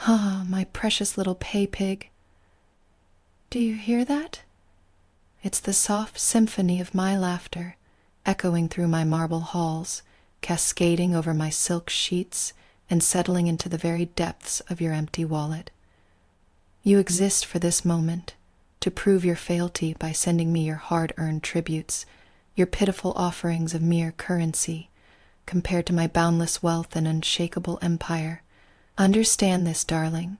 Ah, my precious little Paypig. Do you hear that? It's the soft symphony of my laughter, echoing through my marble halls, cascading over my silk sheets, and settling into the very depths of your empty wallet. You exist for this moment, to prove your fealty by sending me your hard-earned tributes, your pitiful offerings of mere currency, compared to my boundless wealth and unshakable empire. Understand this, darling.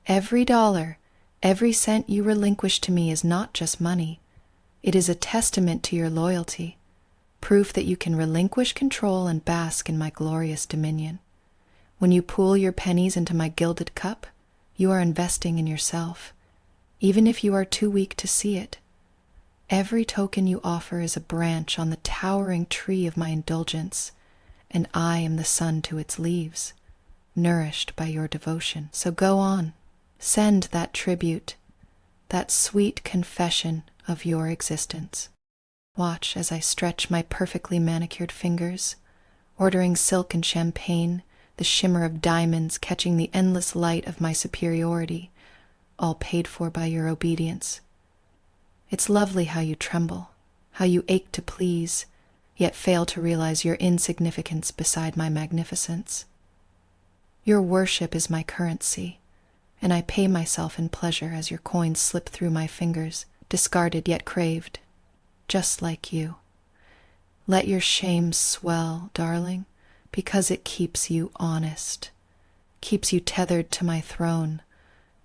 Every dollar, every cent you relinquish to me is not just money. It is a testament to your loyalty, proof that you can relinquish control and bask in my glorious dominion. When you pool your pennies into my gilded cup, you are investing in yourself, even if you are too weak to see it. Every token you offer is a branch on the towering tree of my indulgence, and I am the sun to its leaves, nourished by your devotion. So go on, send that tribute, that sweet confession of your existence. Watch as I stretch my perfectly manicured fingers, ordering silk and champagne, the shimmer of diamonds catching the endless light of my superiority, all paid for by your obedience. It's lovely how you tremble, how you ache to please, yet fail to realize your insignificance beside my magnificence. Your worship is my currency, and I pay myself in pleasure as your coins slip through my fingers, discarded yet craved, just like you. Let your shame swell, darling, because it keeps you honest, keeps you tethered to my throne,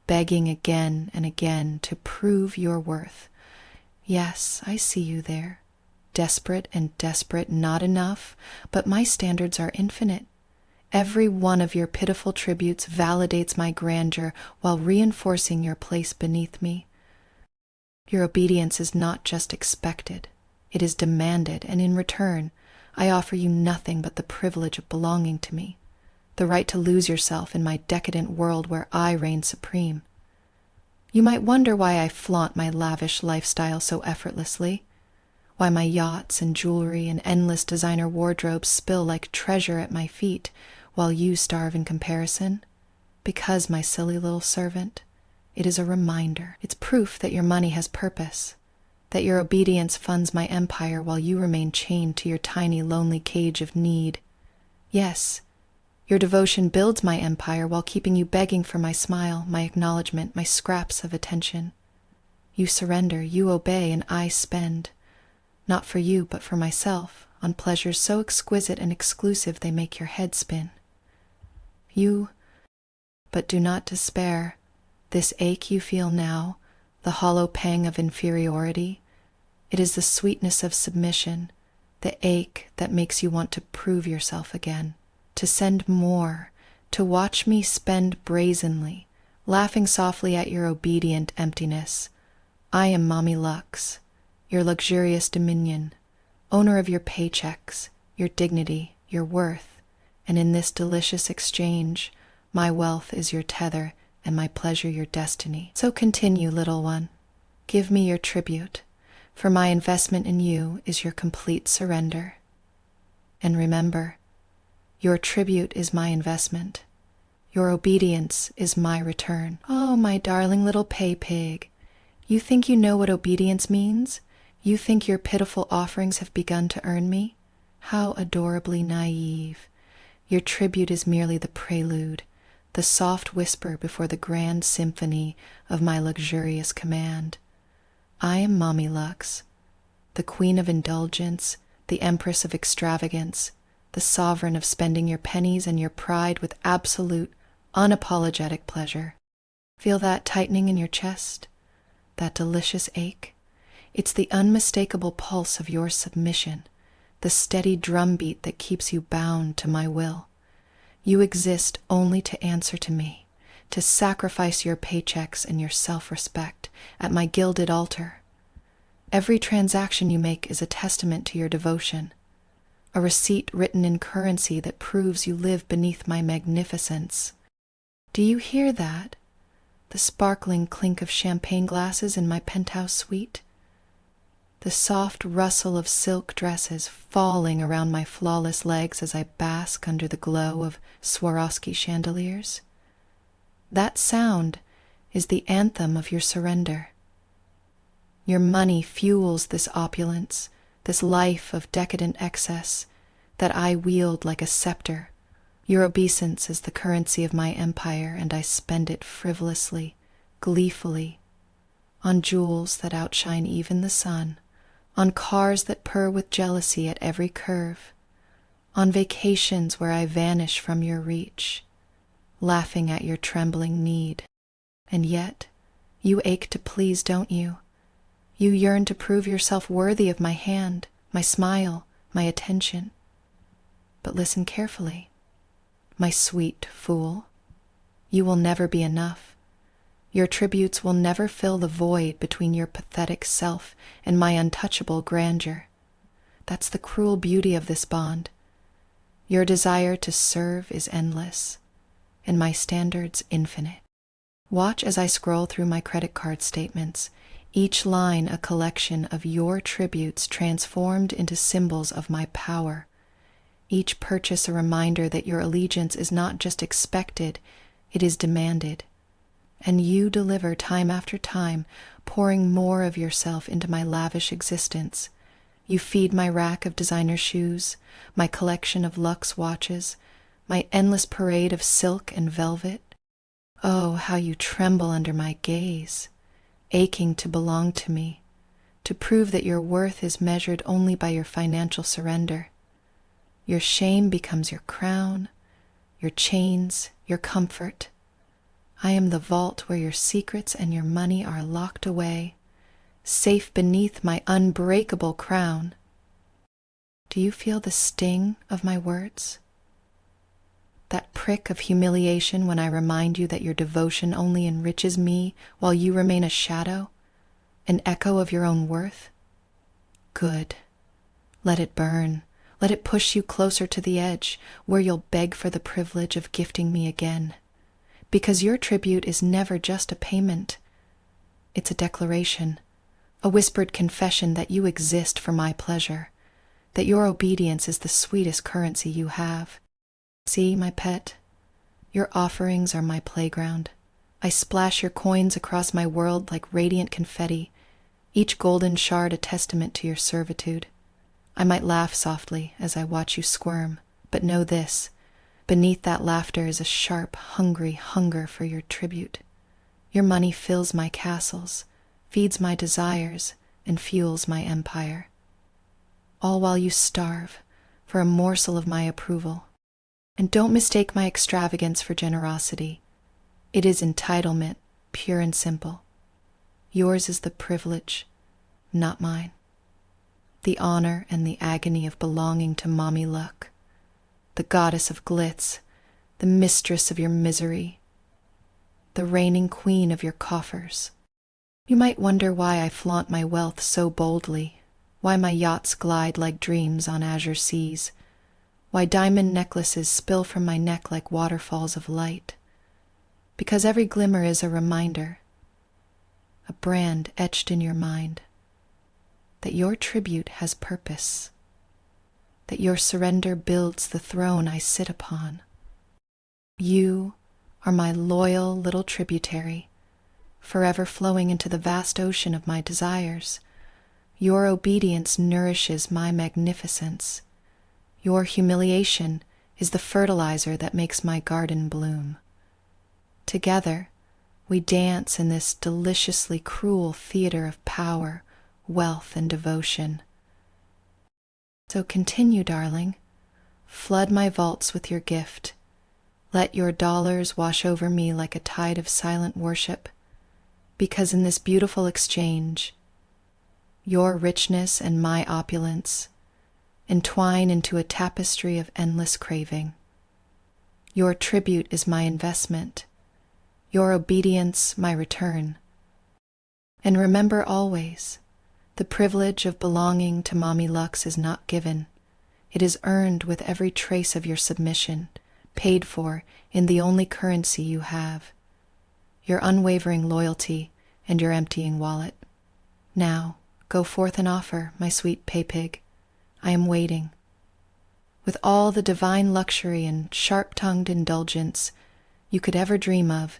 begging again and again to prove your worth. Yes, I see you there, desperate and desperate, not enough, but my standards are infinite. Every one of your pitiful tributes validates my grandeur while reinforcing your place beneath me. Your obedience is not just expected, it is demanded, and in return, I offer you nothing but the privilege of belonging to me, the right to lose yourself in my decadent world where I reign supreme. You might wonder why I flaunt my lavish lifestyle so effortlessly, why my yachts and jewelry and endless designer wardrobes spill like treasure at my feet while you starve in comparison. Because, my silly little servant, it is a reminder. It's proof that your money has purpose, that your obedience funds my empire while you remain chained to your tiny, lonely cage of need. Yes, your devotion builds my empire while keeping you begging for my smile, my acknowledgement, my scraps of attention. You surrender, you obey, and I spend, not for you but for myself, on pleasures so exquisite and exclusive they make your head spin. But do not despair. This ache you feel now, the hollow pang of inferiority, it is the sweetness of submission, the ache that makes you want to prove yourself again, to send more, to watch me spend brazenly, laughing softly at your obedient emptiness. I am Mommy Lux, your luxurious dominion, owner of your paychecks, your dignity, your worth, and in this delicious exchange, my wealth is your tether and my pleasure your destiny. So continue, little one. Give me your tribute, for my investment in you is your complete surrender. And remember, your tribute is my investment. Your obedience is my return. Oh, my darling little Paypig, you think you know what obedience means? You think your pitiful offerings have begun to earn me? How adorably naive. Your tribute is merely the prelude, the soft whisper before the grand symphony of my luxurious command. I am Mommy Lux, the queen of indulgence, the empress of extravagance, the sovereign of spending your pennies and your pride with absolute, unapologetic pleasure. Feel that tightening in your chest? That delicious ache? It's the unmistakable pulse of your submission, the steady drumbeat that keeps you bound to my will. You exist only to answer to me, to sacrifice your paychecks and your self-respect at my gilded altar. Every transaction you make is a testament to your devotion, a receipt written in currency that proves you live beneath my magnificence. Do you hear that? The sparkling clink of champagne glasses in my penthouse suite? The soft rustle of silk dresses falling around my flawless legs as I bask under the glow of Swarovski chandeliers? That sound is the anthem of your surrender. Your money fuels this opulence, this life of decadent excess that I wield like a scepter. Your obeisance is the currency of my empire, and I spend it frivolously, gleefully, on jewels that outshine even the sun, on cars that purr with jealousy at every curve, on vacations where I vanish from your reach, laughing at your trembling need. And yet, you ache to please, don't you? You yearn to prove yourself worthy of my hand, my smile, my attention. But listen carefully. My sweet fool, you will never be enough. Your tributes will never fill the void between your pathetic self and my untouchable grandeur. That's the cruel beauty of this bond. Your desire to serve is endless, and my standards infinite. Watch as I scroll through my credit card statements, each line a collection of your tributes transformed into symbols of my power. Each purchase a reminder that your allegiance is not just expected, it is demanded. And you deliver time after time, pouring more of yourself into my lavish existence. You feed my rack of designer shoes, my collection of luxe watches, my endless parade of silk and velvet. Oh, how you tremble under my gaze, aching to belong to me, to prove that your worth is measured only by your financial surrender. Your shame becomes your crown, your chains, your comfort. I am the vault where your secrets and your money are locked away, safe beneath my unbreakable crown. Do you feel the sting of my words? That prick of humiliation when I remind you that your devotion only enriches me while you remain a shadow, an echo of your own worth? Good. Let it burn. Let it push you closer to the edge, where you'll beg for the privilege of gifting me again. Because your tribute is never just a payment. It's a declaration, a whispered confession that you exist for my pleasure, that your obedience is the sweetest currency you have. See, my pet, your offerings are my playground. I splash your coins across my world like radiant confetti, each golden shard a testament to your servitude. I might laugh softly as I watch you squirm, but know this, beneath that laughter is a sharp, hungry hunger for your tribute. Your money fills my castles, feeds my desires, and fuels my empire. All while you starve for a morsel of my approval. And don't mistake my extravagance for generosity. It is entitlement, pure and simple. Yours is the privilege, not mine. The honor and the agony of belonging to Mommy Luck, the goddess of glitz, the mistress of your misery, the reigning queen of your coffers. You might wonder why I flaunt my wealth so boldly, why my yachts glide like dreams on azure seas, why diamond necklaces spill from my neck like waterfalls of light. Because every glimmer is a reminder, a brand etched in your mind, that your tribute has purpose, that your surrender builds the throne I sit upon. You are my loyal little tributary, forever flowing into the vast ocean of my desires. Your obedience nourishes my magnificence. Your humiliation is the fertilizer that makes my garden bloom. Together, we dance in this deliciously cruel theater of power, wealth, and devotion. So continue, darling. Flood my vaults with your gift. Let your dollars wash over me like a tide of silent worship, because in this beautiful exchange, your richness and my opulence entwine into a tapestry of endless craving. Your tribute is my investment, your obedience my return. And remember always, the privilege of belonging to Mommy Lux is not given. It is earned with every trace of your submission, paid for in the only currency you have, your unwavering loyalty and your emptying wallet. Now, go forth and offer, my sweet Paypig. I am waiting. With all the divine luxury and sharp-tongued indulgence you could ever dream of,